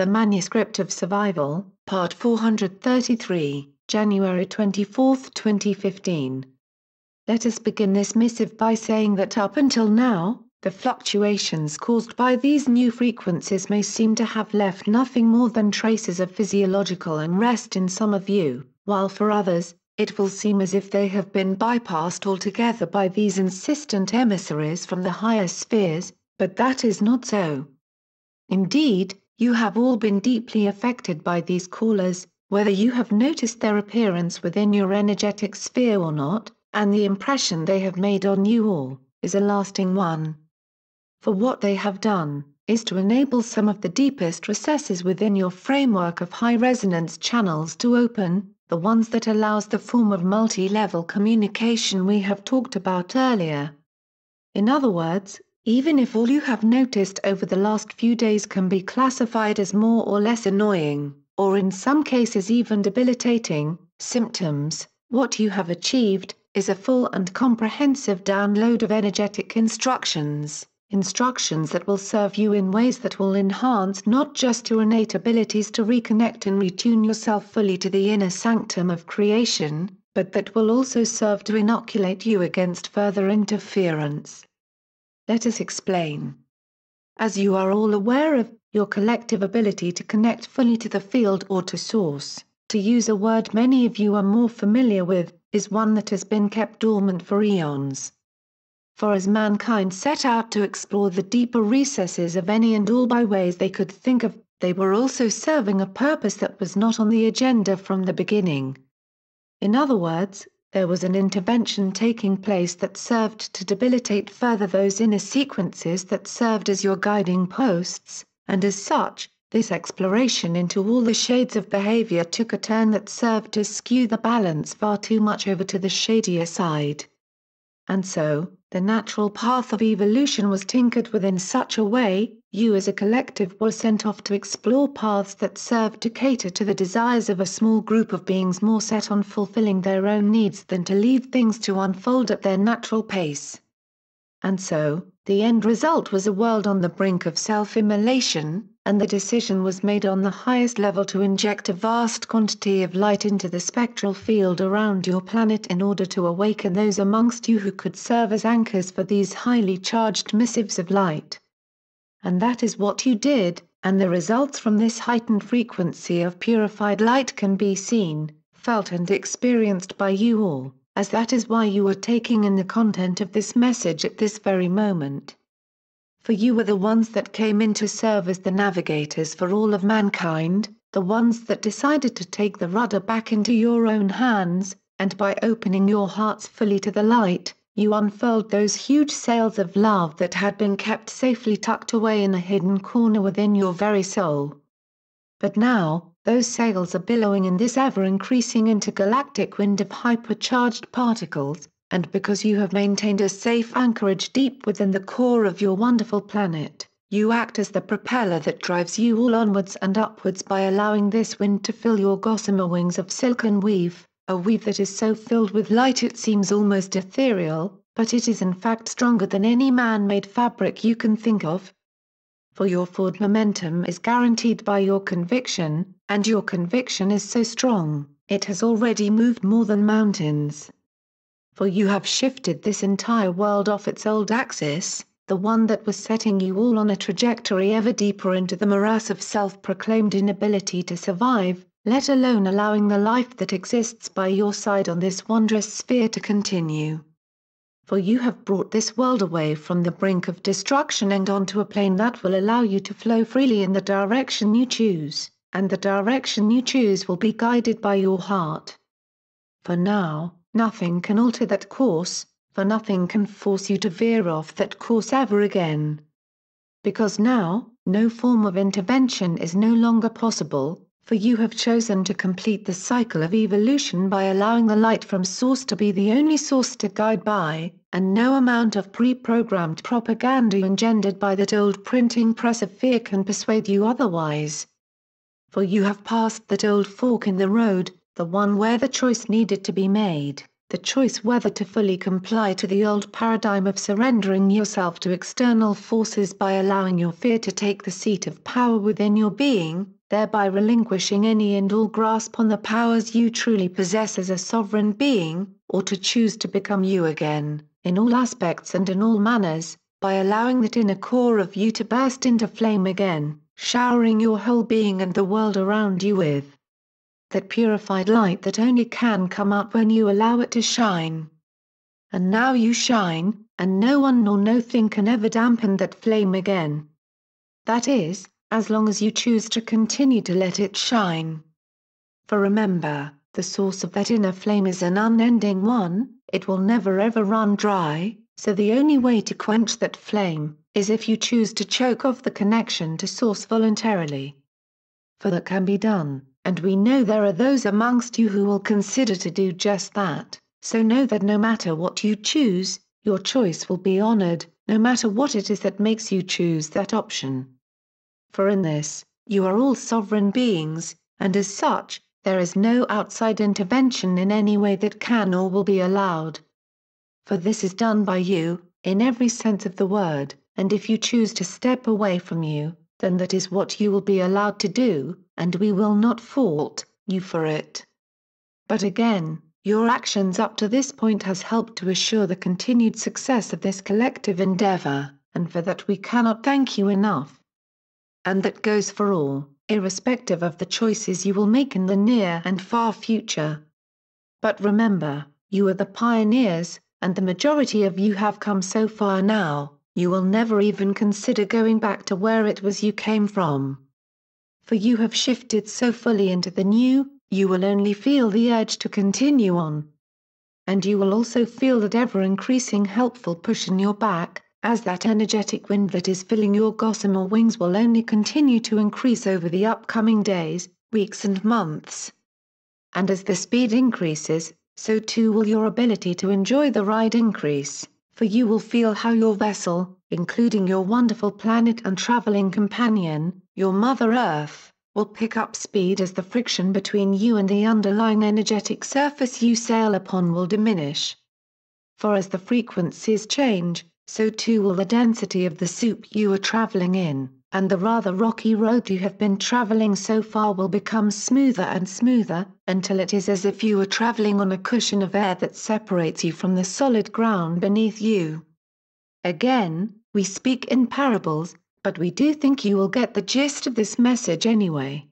The Manuscript of Survival, Part 433, January 24, 2015. Let us begin this missive by saying that up until now, the fluctuations caused by these new frequencies may seem to have left nothing more than traces of physiological unrest in some of you, while for others, it will seem as if they have been bypassed altogether by these insistent emissaries from the higher spheres, but that is not so. Indeed, you have all been deeply affected by these callers, whether you have noticed their appearance within your energetic sphere or not, and the impression they have made on you all is a lasting one. For what they have done is to enable some of the deepest recesses within your framework of high-resonance channels to open, the ones that allows the form of multi-level communication we have talked about earlier. In other words, even if all you have noticed over the last few days can be classified as more or less annoying, or in some cases even debilitating, symptoms, what you have achieved is a full and comprehensive download of energetic instructions that will serve you in ways that will enhance not just your innate abilities to reconnect and retune yourself fully to the inner sanctum of creation, but that will also serve to inoculate you against further interference. Let us explain. As you are all aware of, your collective ability to connect fully to the field or to source, to use a word many of you are more familiar with, is one that has been kept dormant for eons. For as mankind set out to explore the deeper recesses of any and all by ways they could think of, they were also serving a purpose that was not on the agenda from the beginning. In other words, there was an intervention taking place that served to debilitate further those inner sequences that served as your guiding posts, and as such, this exploration into all the shades of behavior took a turn that served to skew the balance far too much over to the shadier side. And so, the natural path of evolution was tinkered with in such a way, you as a collective were sent off to explore paths that served to cater to the desires of a small group of beings more set on fulfilling their own needs than to leave things to unfold at their natural pace. And so, the end result was a world on the brink of self-immolation, and the decision was made on the highest level to inject a vast quantity of light into the spectral field around your planet in order to awaken those amongst you who could serve as anchors for these highly charged missives of light. And that is what you did, and the results from this heightened frequency of purified light can be seen, felt and experienced by you all, as that is why you are taking in the content of this message at this very moment. For you were the ones that came in to serve as the navigators for all of mankind, the ones that decided to take the rudder back into your own hands, and by opening your hearts fully to the light, you unfurled those huge sails of love that had been kept safely tucked away in a hidden corner within your very soul. But now, those sails are billowing in this ever-increasing intergalactic wind of hypercharged particles, and because you have maintained a safe anchorage deep within the core of your wonderful planet, you act as the propeller that drives you all onwards and upwards by allowing this wind to fill your gossamer wings of silken weave, a weave that is so filled with light it seems almost ethereal, but it is in fact stronger than any man-made fabric you can think of. For your forward momentum is guaranteed by your conviction, and your conviction is so strong, it has already moved more than mountains. For you have shifted this entire world off its old axis, the one that was setting you all on a trajectory ever deeper into the morass of self-proclaimed inability to survive, let alone allowing the life that exists by your side on this wondrous sphere to continue. For you have brought this world away from the brink of destruction and onto a plane that will allow you to flow freely in the direction you choose, and the direction you choose will be guided by your heart. For now, nothing can alter that course, for nothing can force you to veer off that course ever again. Because now, no form of intervention is no longer possible, for you have chosen to complete the cycle of evolution by allowing the light from source to be the only source to guide by, and no amount of pre-programmed propaganda engendered by that old printing press of fear can persuade you otherwise. For you have passed that old fork in the road, the one where the choice needed to be made, the choice whether to fully comply to the old paradigm of surrendering yourself to external forces by allowing your fear to take the seat of power within your being, thereby relinquishing any and all grasp on the powers you truly possess as a sovereign being, or to choose to become you again, in all aspects and in all manners, by allowing that inner core of you to burst into flame again, showering your whole being and the world around you with that purified light that only can come out when you allow it to shine. And now you shine, and no one nor no thing can ever dampen that flame again. That is, as long as you choose to continue to let it shine. For remember, the source of that inner flame is an unending one, it will never ever run dry, so the only way to quench that flame, is if you choose to choke off the connection to source voluntarily. For that can be done, and we know there are those amongst you who will consider to do just that, so know that no matter what you choose, your choice will be honored, no matter what it is that makes you choose that option. For in this, you are all sovereign beings, and as such, there is no outside intervention in any way that can or will be allowed. For this is done by you, in every sense of the word, and if you choose to step away from you, then that is what you will be allowed to do, and we will not fault you for it. But again, your actions up to this point has helped to assure the continued success of this collective endeavor, and for that we cannot thank you enough. And that goes for all, irrespective of the choices you will make in the near and far future. But remember, you are the pioneers, and the majority of you have come so far now, you will never even consider going back to where it was you came from. For you have shifted so fully into the new, you will only feel the urge to continue on. And you will also feel that ever-increasing helpful push in your back, as that energetic wind that is filling your gossamer wings will only continue to increase over the upcoming days, weeks and months. And as the speed increases, so too will your ability to enjoy the ride increase, for you will feel how your vessel, including your wonderful planet and traveling companion, your Mother Earth, will pick up speed as the friction between you and the underlying energetic surface you sail upon will diminish. For as the frequencies change, so too will the density of the soup you are traveling in, and the rather rocky road you have been traveling so far will become smoother and smoother, until it is as if you were traveling on a cushion of air that separates you from the solid ground beneath you. Again, we speak in parables, but we do think you will get the gist of this message anyway.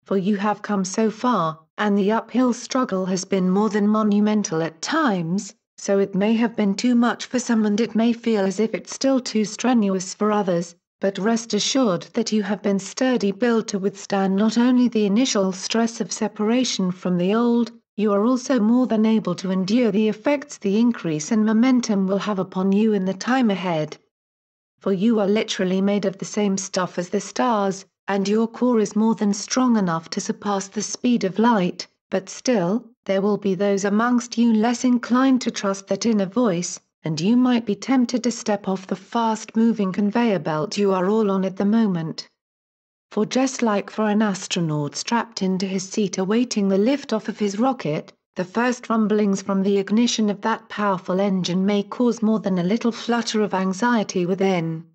For you have come so far, and the uphill struggle has been more than monumental at times, so it may have been too much for some and it may feel as if it's still too strenuous for others, but rest assured that you have been sturdy built to withstand not only the initial stress of separation from the old, you are also more than able to endure the effects the increase in momentum will have upon you in the time ahead. For you are literally made of the same stuff as the stars, and your core is more than strong enough to surpass the speed of light, but still, there will be those amongst you less inclined to trust that inner voice, and you might be tempted to step off the fast-moving conveyor belt you are all on at the moment. For just like for an astronaut strapped into his seat awaiting the lift-off of his rocket, the first rumblings from the ignition of that powerful engine may cause more than a little flutter of anxiety within.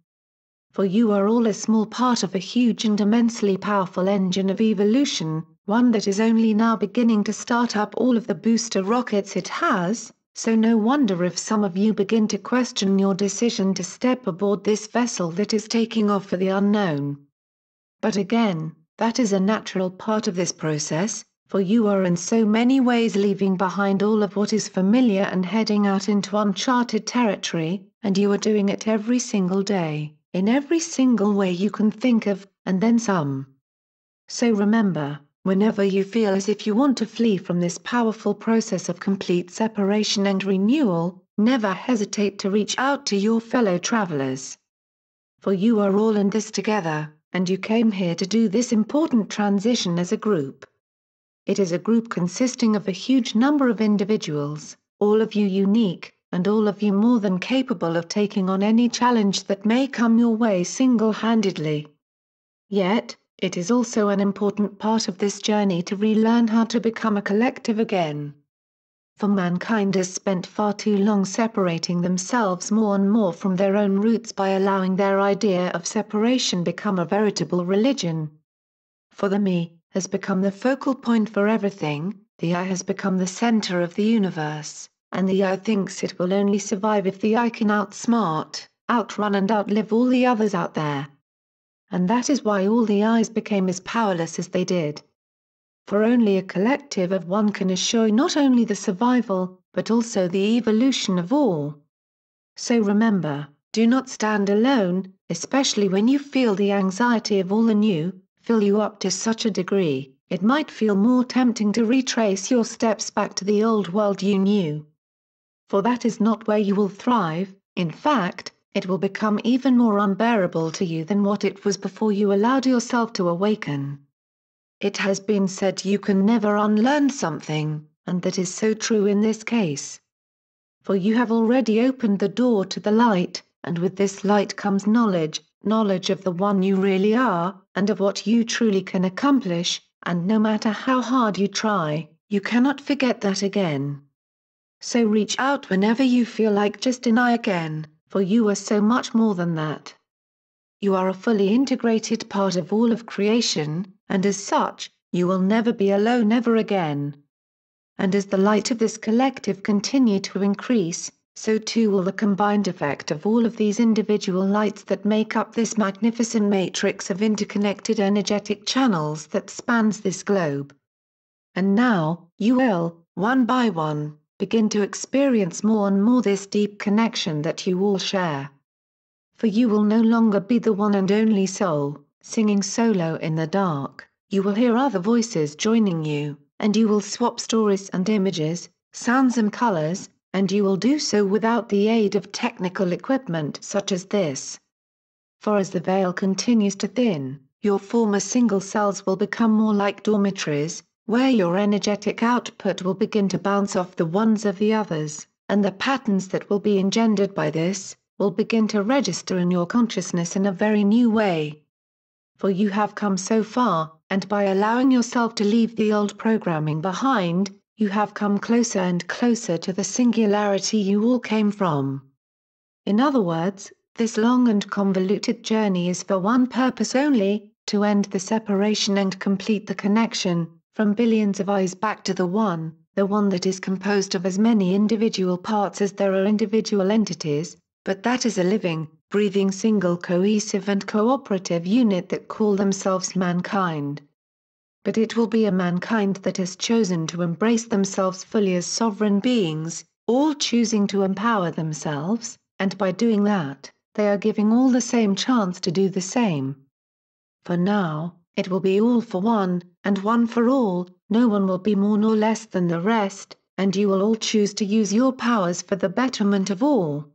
For you are all a small part of a huge and immensely powerful engine of evolution, one that is only now beginning to start up all of the booster rockets it has, so no wonder if some of you begin to question your decision to step aboard this vessel that is taking off for the unknown. But again, that is a natural part of this process, for you are in so many ways leaving behind all of what is familiar and heading out into uncharted territory, and you are doing it every single day, in every single way you can think of, and then some. So remember, whenever you feel as if you want to flee from this powerful process of complete separation and renewal, never hesitate to reach out to your fellow travelers. For you are all in this together, and you came here to do this important transition as a group. It is a group consisting of a huge number of individuals, all of you unique, and all of you more than capable of taking on any challenge that may come your way single-handedly. Yet, it is also an important part of this journey to relearn how to become a collective again. for mankind has spent far too long separating themselves more and more from their own roots by allowing their idea of separation become a veritable religion. For the me has become the focal point for everything, the I has become the center of the universe, and the I thinks it will only survive if the I can outsmart, outrun and outlive all the others out there. And that is why all the I's became as powerless as they did. For only a collective of one can assure not only the survival, but also the evolution of all. So remember, do not stand alone, especially when you feel the anxiety of all the new, fill you up to such a degree, it might feel more tempting to retrace your steps back to the old world you knew. For that is not where you will thrive, in fact, it will become even more unbearable to you than what it was before you allowed yourself to awaken. It has been said you can never unlearn something, and that is so true in this case. For you have already opened the door to the light, and with this light comes knowledge, knowledge of the one you really are, and of what you truly can accomplish, and no matter how hard you try, you cannot forget that again. So reach out whenever you feel like just deny again, for you are so much more than that. You are a fully integrated part of all of creation, and as such, you will never be alone ever again. And as the light of this collective continue to increase, so too will the combined effect of all of these individual lights that make up this magnificent matrix of interconnected energetic channels that spans this globe. And now, you will, one by one, begin to experience more and more this deep connection that you all share. For you will no longer be the one and only soul, singing solo in the dark, you will hear other voices joining you, and you will swap stories and images, sounds and colors, and you will do so without the aid of technical equipment such as this. For as the veil continues to thin, your former single cells will become more like dormitories, where your energetic output will begin to bounce off the ones of the others, and the patterns that will be engendered by this, will begin to register in your consciousness in a very new way. For you have come so far, and by allowing yourself to leave the old programming behind, you have come closer and closer to the singularity you all came from. In other words, this long and convoluted journey is for one purpose only, to end the separation and complete the connection, from billions of eyes back to the one that is composed of as many individual parts as there are individual entities, but that is a living, breathing single cohesive and cooperative unit that call themselves mankind. But it will be a mankind that has chosen to embrace themselves fully as sovereign beings, all choosing to empower themselves, and by doing that, they are giving all the same chance to do the same. For now, it will be all for one, and one for all, no one will be more nor less than the rest, and you will all choose to use your powers for the betterment of all.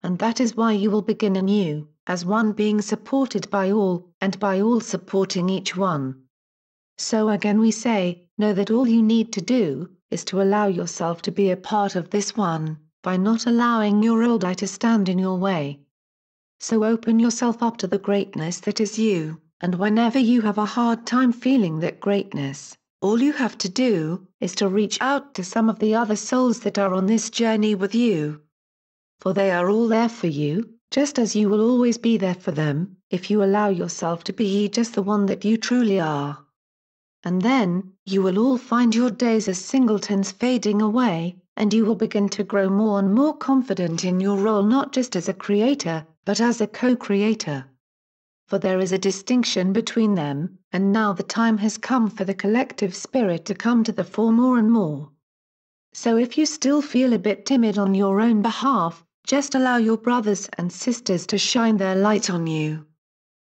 And that is why you will begin anew, as one being supported by all, and by all supporting each one. So again we say, know that all you need to do, is to allow yourself to be a part of this one, by not allowing your old I to stand in your way. So open yourself up to the greatness that is you, and whenever you have a hard time feeling that greatness, all you have to do, is to reach out to some of the other souls that are on this journey with you. For they are all there for you, just as you will always be there for them, if you allow yourself to be just the one that you truly are. And then, you will all find your days as singletons fading away, and you will begin to grow more and more confident in your role not just as a creator, but as a co-creator. For there is a distinction between them, and now the time has come for the collective spirit to come to the fore more and more. So if you still feel a bit timid on your own behalf, just allow your brothers and sisters to shine their light on you.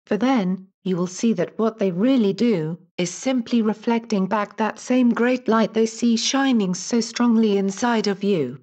For then, you will see that what they really do, is simply reflecting back that same great light they see shining so strongly inside of you.